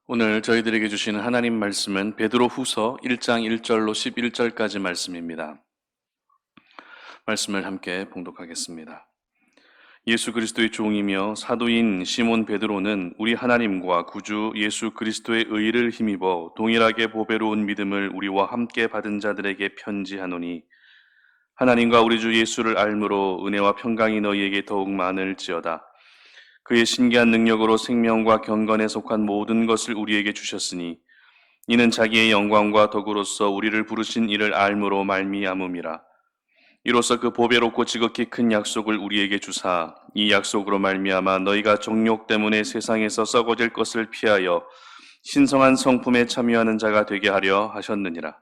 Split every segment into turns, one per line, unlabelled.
오늘 저희들에게 주시는 하나님 말씀은 베드로 후서 1장 1절로 11절까지 말씀입니다. 말씀을 함께 봉독하겠습니다. 예수 그리스도의 종이며 사도인 시몬 베드로는 우리 하나님과 구주 예수 그리스도의 의를 힘입어 동일하게 보배로운 믿음을 우리와 함께 받은 자들에게 편지하노니, 하나님과 우리 주 예수를 알므로 은혜와 평강이 너희에게 더욱 많을지어다. 그의 신기한 능력으로 생명과 경건에 속한 모든 것을 우리에게 주셨으니 이는 자기의 영광과 덕으로서 우리를 부르신 이를 알므로 말미암음이라. 이로써 그 보배롭고 지극히 큰 약속을 우리에게 주사 이 약속으로 말미암아 너희가 정욕 때문에 세상에서 썩어질 것을 피하여 신성한 성품에 참여하는 자가 되게 하려 하셨느니라.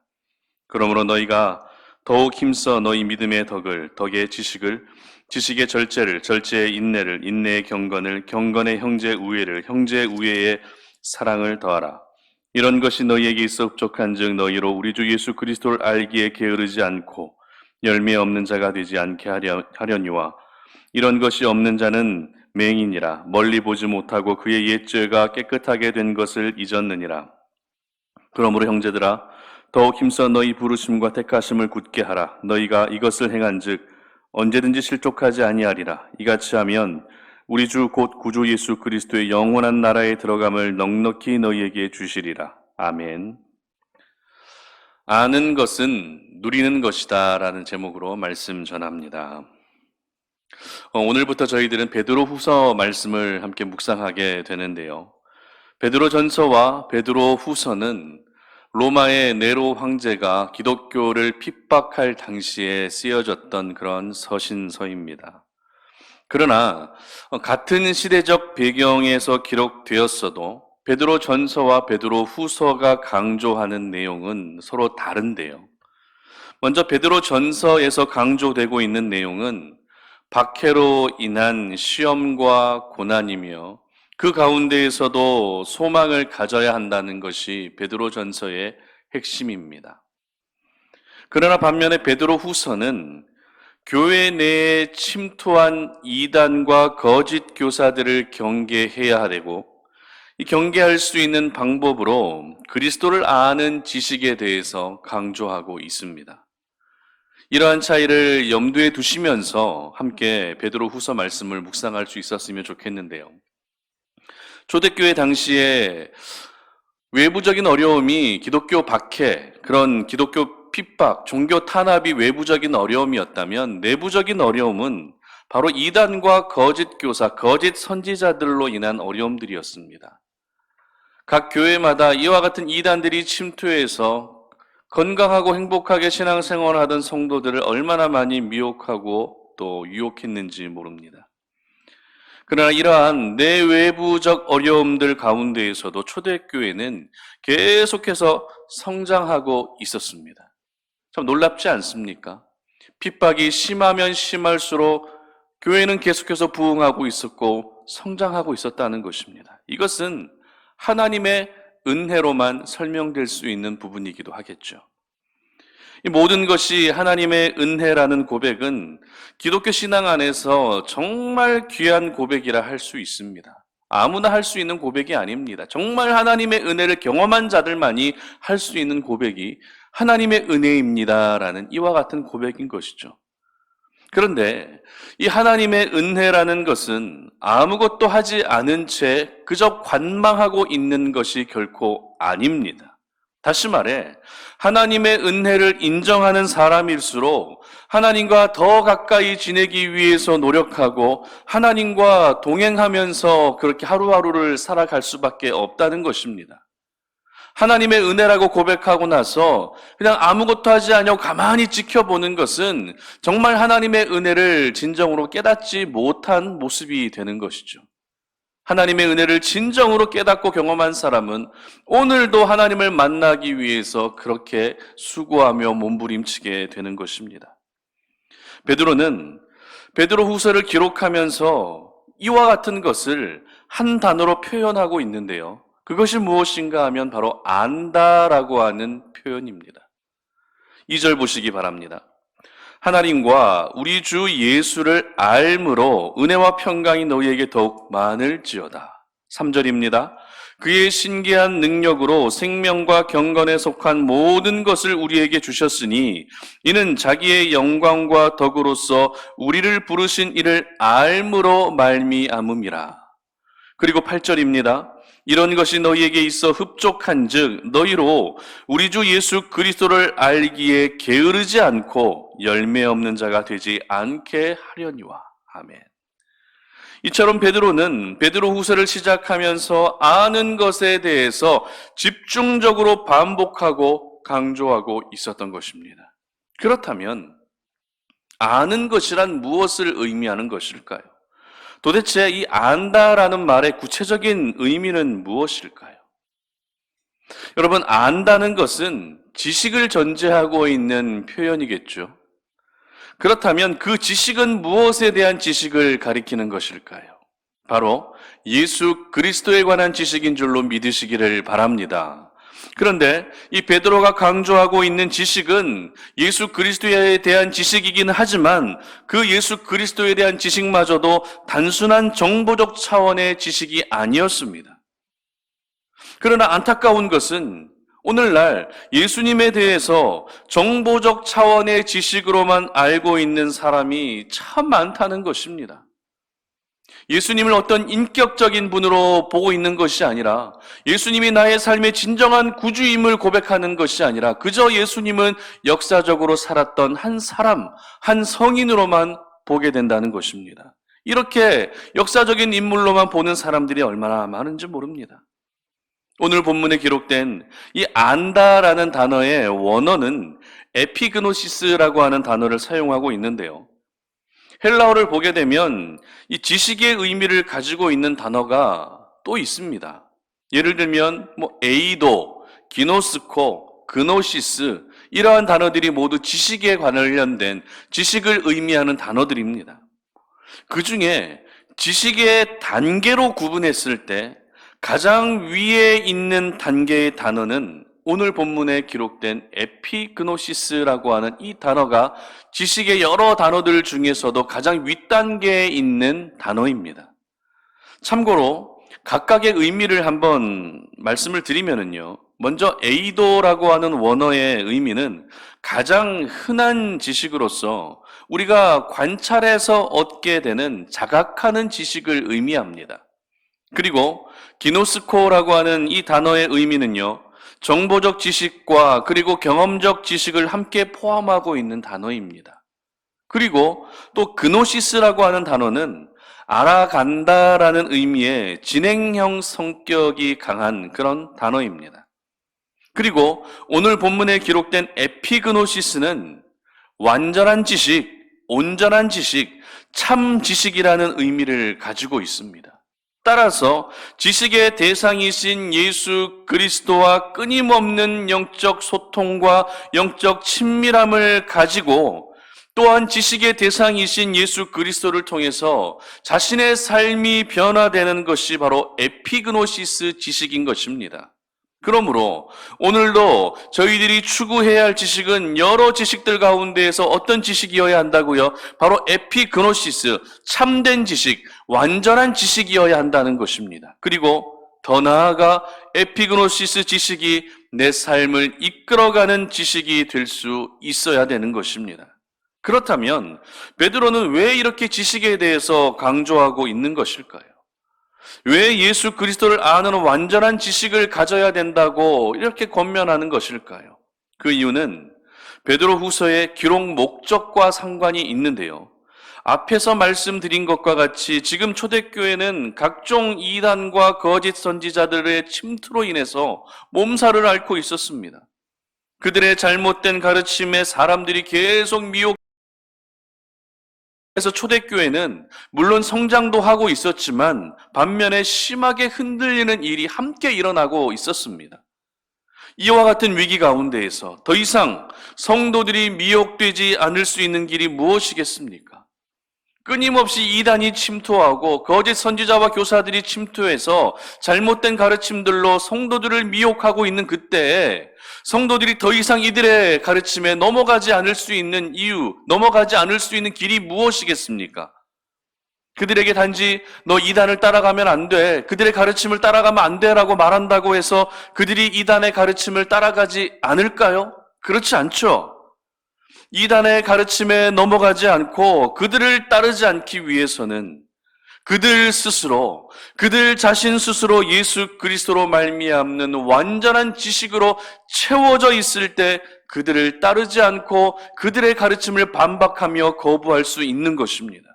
그러므로 너희가 더욱 힘써 너희 믿음의 덕을, 덕의 지식을, 지식의 절제를, 절제의 인내를, 인내의 경건을, 경건의 형제 우애를, 형제 우애의 사랑을 더하라. 이런 것이 너희에게 있어 흡족한즉 너희로 우리 주 예수 그리스도를 알기에 게으르지 않고 열매 없는 자가 되지 않게 하려니와, 이런 것이 없는 자는 맹인이라 멀리 보지 못하고 그의 옛죄가 깨끗하게 된 것을 잊었느니라. 그러므로 형제들아, 더욱 힘써 너희 부르심과 택하심을 굳게 하라. 너희가 이것을 행한즉 언제든지 실족하지 아니하리라. 이같이 하면 우리 주 곧 구주 예수 그리스도의 영원한 나라에 들어감을 넉넉히 너희에게 주시리라. 아멘. 아는 것은 누리는 것이다 라는 제목으로 말씀 전합니다. 오늘부터 저희들은 베드로 후서 말씀을 함께 묵상하게 되는데요. 베드로 전서와 베드로 후서는 로마의 네로 황제가 기독교를 핍박할 당시에 쓰여졌던 그런 서신서입니다. 그러나 같은 시대적 배경에서 기록되었어도 베드로 전서와 베드로 후서가 강조하는 내용은 서로 다른데요. 먼저 베드로 전서에서 강조되고 있는 내용은 박해로 인한 시험과 고난이며 그 가운데에서도 소망을 가져야 한다는 것이 베드로 전서의 핵심입니다. 그러나 반면에 베드로 후서는 교회 내에 침투한 이단과 거짓 교사들을 경계해야 되고, 이 경계할 수 있는 방법으로 그리스도를 아는 지식에 대해서 강조하고 있습니다. 이러한 차이를 염두에 두시면서 함께 베드로 후서 말씀을 묵상할 수 있었으면 좋겠는데요. 초대교회 당시에 외부적인 어려움이 기독교 박해, 그런 기독교 핍박, 종교 탄압이 외부적인 어려움이었다면 내부적인 어려움은 바로 이단과 거짓 교사, 거짓 선지자들로 인한 어려움들이었습니다. 각 교회마다 이와 같은 이단들이 침투해서 건강하고 행복하게 신앙생활하던 성도들을 얼마나 많이 미혹하고 또 유혹했는지 모릅니다. 그러나 이러한 내외부적 어려움들 가운데에서도 초대교회는 계속해서 성장하고 있었습니다. 참 놀랍지 않습니까? 핍박이 심하면 심할수록 교회는 계속해서 부흥하고 있었고 성장하고 있었다는 것입니다. 이것은 하나님의 은혜로만 설명될 수 있는 부분이기도 하겠죠. 이 모든 것이 하나님의 은혜라는 고백은 기독교 신앙 안에서 정말 귀한 고백이라 할 수 있습니다. 아무나 할 수 있는 고백이 아닙니다. 정말 하나님의 은혜를 경험한 자들만이 할 수 있는 고백이 하나님의 은혜입니다라는 이와 같은 고백인 것이죠. 그런데 이 하나님의 은혜라는 것은 아무것도 하지 않은 채 그저 관망하고 있는 것이 결코 아닙니다. 다시 말해 하나님의 은혜를 인정하는 사람일수록 하나님과 더 가까이 지내기 위해서 노력하고 하나님과 동행하면서 그렇게 하루하루를 살아갈 수밖에 없다는 것입니다. 하나님의 은혜라고 고백하고 나서 그냥 아무것도 하지 않고 가만히 지켜보는 것은 정말 하나님의 은혜를 진정으로 깨닫지 못한 모습이 되는 것이죠. 하나님의 은혜를 진정으로 깨닫고 경험한 사람은 오늘도 하나님을 만나기 위해서 그렇게 수고하며 몸부림치게 되는 것입니다. 베드로는 베드로 후서를 기록하면서 이와 같은 것을 한 단어로 표현하고 있는데요. 그것이 무엇인가 하면 바로 안다라고 하는 표현입니다. 2절 보시기 바랍니다. 하나님과 우리 주 예수를 알므로 은혜와 평강이 너희에게 더욱 많을지어다. 3절입니다. 그의 신기한 능력으로 생명과 경건에 속한 모든 것을 우리에게 주셨으니 이는 자기의 영광과 덕으로서 우리를 부르신 이를 알므로 말미암음이라. 그리고 8절입니다. 이런 것이 너희에게 있어 흡족한즉 너희로 우리 주 예수 그리스도를 알기에 게으르지 않고 열매 없는 자가 되지 않게 하려니와. 아멘. 이처럼 베드로는 베드로후서를 시작하면서 아는 것에 대해서 집중적으로 반복하고 강조하고 있었던 것입니다. 그렇다면 아는 것이란 무엇을 의미하는 것일까요? 도대체 이 안다라는 말의 구체적인 의미는 무엇일까요? 여러분, 안다는 것은 지식을 전제하고 있는 표현이겠죠. 그렇다면 그 지식은 무엇에 대한 지식을 가리키는 것일까요? 바로 예수 그리스도에 관한 지식인 줄로 믿으시기를 바랍니다. 그런데 이 베드로가 강조하고 있는 지식은 예수 그리스도에 대한 지식이긴 하지만 그 예수 그리스도에 대한 지식마저도 단순한 정보적 차원의 지식이 아니었습니다. 그러나 안타까운 것은 오늘날 예수님에 대해서 정보적 차원의 지식으로만 알고 있는 사람이 참 많다는 것입니다. 예수님을 어떤 인격적인 분으로 보고 있는 것이 아니라 예수님이 나의 삶의 진정한 구주임을 고백하는 것이 아니라 그저 예수님은 역사적으로 살았던 한 사람, 한 성인으로만 보게 된다는 것입니다. 이렇게 역사적인 인물로만 보는 사람들이 얼마나 많은지 모릅니다. 오늘 본문에 기록된 이 안다라는 단어의 원어는 에피그노시스라고 하는 단어를 사용하고 있는데요. 헬라어를 보게 되면 이 지식의 의미를 가지고 있는 단어가 또 있습니다. 예를 들면 에이도, 기노스코, 그노시스 이러한 단어들이 모두 지식에 관련된 지식을 의미하는 단어들입니다. 그 중에 지식의 단계로 구분했을 때 가장 위에 있는 단계의 단어는 오늘 본문에 기록된 에피그노시스라고 하는 이 단어가 지식의 여러 단어들 중에서도 가장 윗단계에 있는 단어입니다. 참고로 각각의 의미를 한번 말씀을 드리면요. 먼저 에이도라고 하는 원어의 의미는 가장 흔한 지식으로서 우리가 관찰해서 얻게 되는 자각하는 지식을 의미합니다. 그리고 기노스코라고 하는 이 단어의 의미는요, 정보적 지식과 그리고 경험적 지식을 함께 포함하고 있는 단어입니다. 그리고 또 그노시스라고 하는 단어는 알아간다라는 의미의 진행형 성격이 강한 그런 단어입니다. 그리고 오늘 본문에 기록된 에피그노시스는 완전한 지식, 온전한 지식, 참 지식이라는 의미를 가지고 있습니다. 따라서 지식의 대상이신 예수 그리스도와 끊임없는 영적 소통과 영적 친밀함을 가지고 또한 지식의 대상이신 예수 그리스도를 통해서 자신의 삶이 변화되는 것이 바로 에피그노시스 지식인 것입니다. 그러므로 오늘도 저희들이 추구해야 할 지식은 여러 지식들 가운데에서 어떤 지식이어야 한다고요? 바로 에피그노시스, 참된 지식, 완전한 지식이어야 한다는 것입니다. 그리고 더 나아가 에피그노시스 지식이 내 삶을 이끌어가는 지식이 될 수 있어야 되는 것입니다. 그렇다면 베드로는 왜 이렇게 지식에 대해서 강조하고 있는 것일까요? 왜 예수 그리스도를 아는 완전한 지식을 가져야 된다고 이렇게 권면하는 것일까요? 그 이유는 베드로후서의 기록 목적과 상관이 있는데요. 앞에서 말씀드린 것과 같이 지금 초대교회는 각종 이단과 거짓 선지자들의 침투로 인해서 몸살을 앓고 있었습니다. 그들의 잘못된 가르침에 사람들이 계속 그래서 초대교회는 물론 성장도 하고 있었지만 반면에 심하게 흔들리는 일이 함께 일어나고 있었습니다. 이와 같은 위기 가운데에서 더 이상 성도들이 미혹되지 않을 수 있는 길이 무엇이겠습니까? 끊임없이 이단이 침투하고 거짓 선지자와 교사들이 침투해서 잘못된 가르침들로 성도들을 미혹하고 있는 그때에 성도들이 더 이상 이들의 가르침에 넘어가지 않을 수 있는 이유, 넘어가지 않을 수 있는 길이 무엇이겠습니까? 그들에게 단지 너 이단을 따라가면 안 돼, 그들의 가르침을 따라가면 안 돼라고 말한다고 해서 그들이 이단의 가르침을 따라가지 않을까요? 그렇지 않죠. 이단의 가르침에 넘어가지 않고 그들을 따르지 않기 위해서는 그들 자신 스스로 예수 그리스도로 말미암는 완전한 지식으로 채워져 있을 때 그들을 따르지 않고 그들의 가르침을 반박하며 거부할 수 있는 것입니다.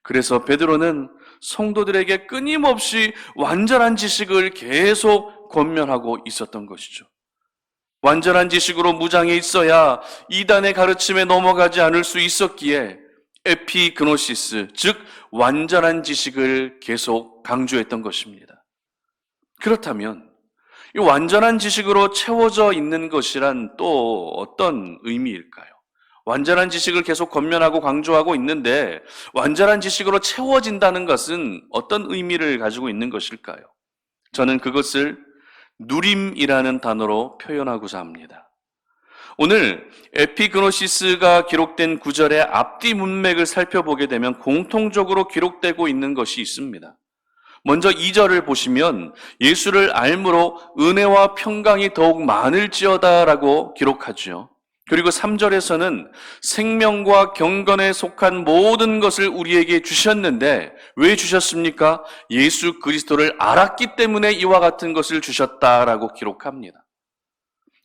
그래서 베드로는 성도들에게 끊임없이 완전한 지식을 계속 권면하고 있었던 것이죠. 완전한 지식으로 무장해 있어야 이단의 가르침에 넘어가지 않을 수 있었기에 에피그노시스, 즉 완전한 지식을 계속 강조했던 것입니다. 그렇다면 이 완전한 지식으로 채워져 있는 것이란 또 어떤 의미일까요? 완전한 지식을 계속 권면하고 강조하고 있는데 완전한 지식으로 채워진다는 것은 어떤 의미를 가지고 있는 것일까요? 저는 그것을 누림이라는 단어로 표현하고자 합니다. 오늘 에피그노시스가 기록된 구절의 앞뒤 문맥을 살펴보게 되면 공통적으로 기록되고 있는 것이 있습니다. 먼저 2절을 보시면 예수를 알므로 은혜와 평강이 더욱 많을지어다라고 기록하죠. 그리고 3절에서는 생명과 경건에 속한 모든 것을 우리에게 주셨는데 왜 주셨습니까? 예수 그리스도를 알았기 때문에 이와 같은 것을 주셨다라고 기록합니다.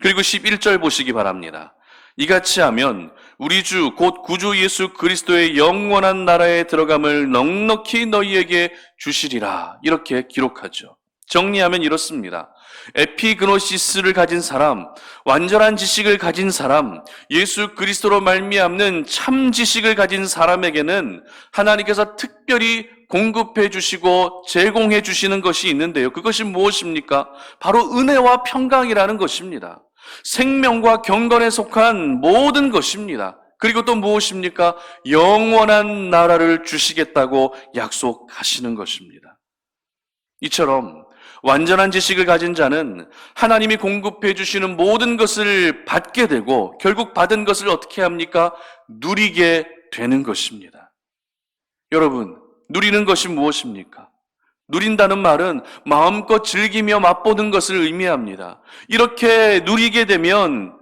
그리고 11절 보시기 바랍니다. 이같이 하면 우리 주 곧 구주 예수 그리스도의 영원한 나라에 들어감을 넉넉히 너희에게 주시리라. 이렇게 기록하죠. 정리하면 이렇습니다. 에피그노시스를 가진 사람, 완전한 지식을 가진 사람, 예수 그리스도로 말미암는 참 지식을 가진 사람에게는 하나님께서 특별히 공급해 주시고 제공해 주시는 것이 있는데요. 그것이 무엇입니까? 바로 은혜와 평강이라는 것입니다. 생명과 경건에 속한 모든 것입니다. 그리고 또 무엇입니까? 영원한 나라를 주시겠다고 약속하시는 것입니다. 이처럼 완전한 지식을 가진 자는 하나님이 공급해 주시는 모든 것을 받게 되고 결국 받은 것을 어떻게 합니까? 누리게 되는 것입니다. 여러분, 누리는 것이 무엇입니까? 누린다는 말은 마음껏 즐기며 맛보는 것을 의미합니다. 이렇게 누리게 되면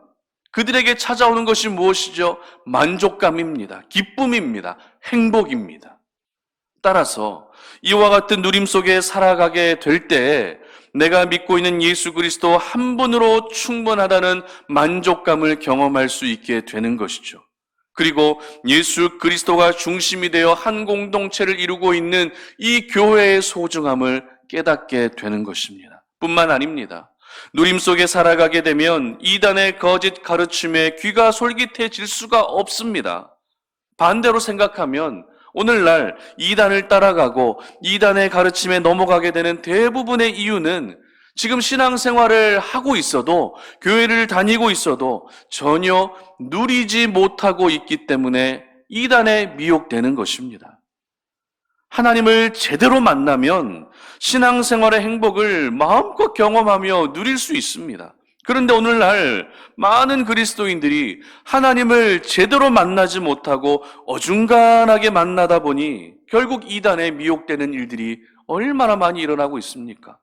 그들에게 찾아오는 것이 무엇이죠? 만족감입니다. 기쁨입니다. 행복입니다. 따라서 이와 같은 누림 속에 살아가게 될 때 내가 믿고 있는 예수 그리스도 한 분으로 충분하다는 만족감을 경험할 수 있게 되는 것이죠. 그리고 예수 그리스도가 중심이 되어 한 공동체를 이루고 있는 이 교회의 소중함을 깨닫게 되는 것입니다. 뿐만 아닙니다. 누림 속에 살아가게 되면 이단의 거짓 가르침에 귀가 솔깃해질 수가 없습니다. 반대로 생각하면 오늘날 이단을 따라가고 이단의 가르침에 넘어가게 되는 대부분의 이유는 지금 신앙생활을 하고 있어도 교회를 다니고 있어도 전혀 누리지 못하고 있기 때문에 이단에 미혹되는 것입니다. 하나님을 제대로 만나면 신앙생활의 행복을 마음껏 경험하며 누릴 수 있습니다. 그런데 오늘날 많은 그리스도인들이 하나님을 제대로 만나지 못하고 어중간하게 만나다 보니 결국 이단에 미혹되는 일들이 얼마나 많이 일어나고 있습니까?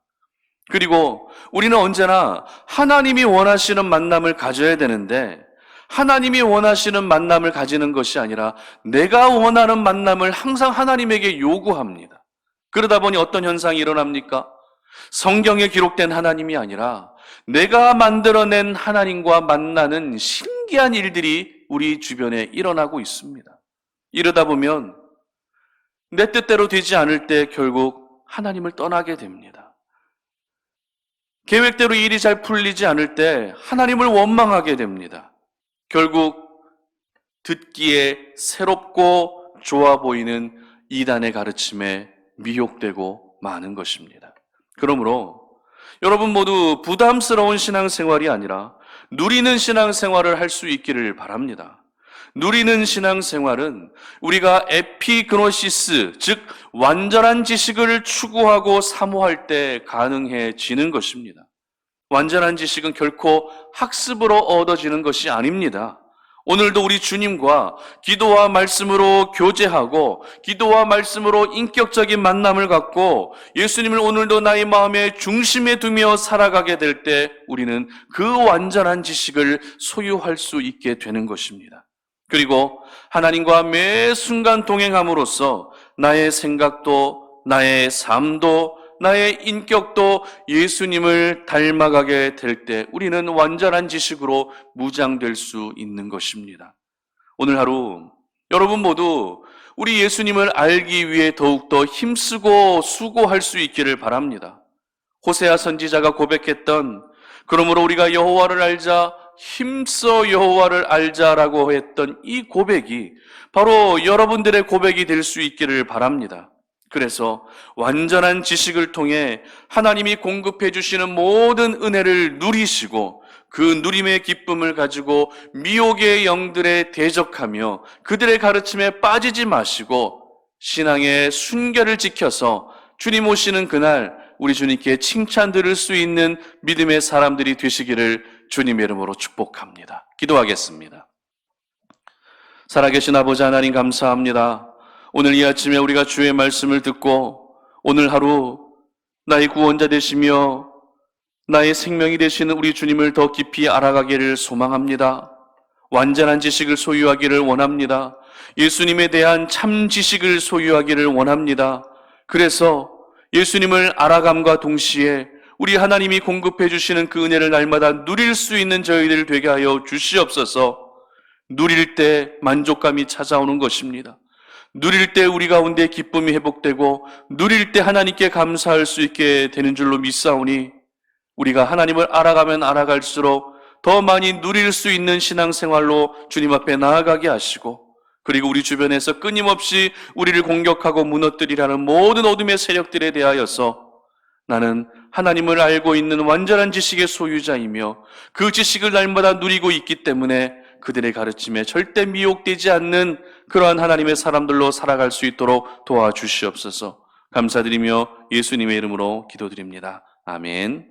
그리고 우리는 언제나 하나님이 원하시는 만남을 가져야 되는데 하나님이 원하시는 만남을 가지는 것이 아니라 내가 원하는 만남을 항상 하나님에게 요구합니다. 그러다 보니 어떤 현상이 일어납니까? 성경에 기록된 하나님이 아니라 내가 만들어낸 하나님과 만나는 신기한 일들이 우리 주변에 일어나고 있습니다. 이러다 보면 내 뜻대로 되지 않을 때 결국 하나님을 떠나게 됩니다. 계획대로 일이 잘 풀리지 않을 때 하나님을 원망하게 됩니다. 결국 듣기에 새롭고 좋아 보이는 이단의 가르침에 미혹되고 마는 것입니다. 그러므로 여러분 모두 부담스러운 신앙생활이 아니라 누리는 신앙생활을 할 수 있기를 바랍니다. 누리는 신앙생활은 우리가 에피그노시스, 즉 완전한 지식을 추구하고 사모할 때 가능해지는 것입니다. 완전한 지식은 결코 학습으로 얻어지는 것이 아닙니다. 오늘도 우리 주님과 기도와 말씀으로 교제하고 기도와 말씀으로 인격적인 만남을 갖고 예수님을 오늘도 나의 마음의 중심에 두며 살아가게 될 때 우리는 그 완전한 지식을 소유할 수 있게 되는 것입니다. 그리고 하나님과 매 순간 동행함으로써 나의 생각도 나의 삶도 나의 인격도 예수님을 닮아가게 될 때 우리는 완전한 지식으로 무장될 수 있는 것입니다. 오늘 하루 여러분 모두 우리 예수님을 알기 위해 더욱더 힘쓰고 수고할 수 있기를 바랍니다. 호세아 선지자가 고백했던 그러므로 우리가 여호와를 알자 힘써 여호와를 알자라고 했던 이 고백이 바로 여러분들의 고백이 될 수 있기를 바랍니다. 그래서 완전한 지식을 통해 하나님이 공급해 주시는 모든 은혜를 누리시고 그 누림의 기쁨을 가지고 미혹의 영들에 대적하며 그들의 가르침에 빠지지 마시고 신앙의 순결을 지켜서 주님 오시는 그날 우리 주님께 칭찬 들을 수 있는 믿음의 사람들이 되시기를 주님의 이름으로 축복합니다. 기도하겠습니다. 살아계신 아버지 하나님 감사합니다. 오늘 이 아침에 우리가 주의 말씀을 듣고 오늘 하루 나의 구원자 되시며 나의 생명이 되시는 우리 주님을 더 깊이 알아가기를 소망합니다. 완전한 지식을 소유하기를 원합니다. 예수님에 대한 참 지식을 소유하기를 원합니다. 그래서 예수님을 알아감과 동시에 우리 하나님이 공급해 주시는 그 은혜를 날마다 누릴 수 있는 저희들 되게 하여 주시옵소서. 누릴 때 만족감이 찾아오는 것입니다. 누릴 때 우리 가운데 기쁨이 회복되고 누릴 때 하나님께 감사할 수 있게 되는 줄로 믿사오니 우리가 하나님을 알아가면 알아갈수록 더 많이 누릴 수 있는 신앙생활로 주님 앞에 나아가게 하시고 그리고 우리 주변에서 끊임없이 우리를 공격하고 무너뜨리라는 모든 어둠의 세력들에 대하여서 나는 하나님을 알고 있는 완전한 지식의 소유자이며 그 지식을 날마다 누리고 있기 때문에 그들의 가르침에 절대 미혹되지 않는 그러한 하나님의 사람들로 살아갈 수 있도록 도와주시옵소서. 감사드리며 예수님의 이름으로 기도드립니다. 아멘.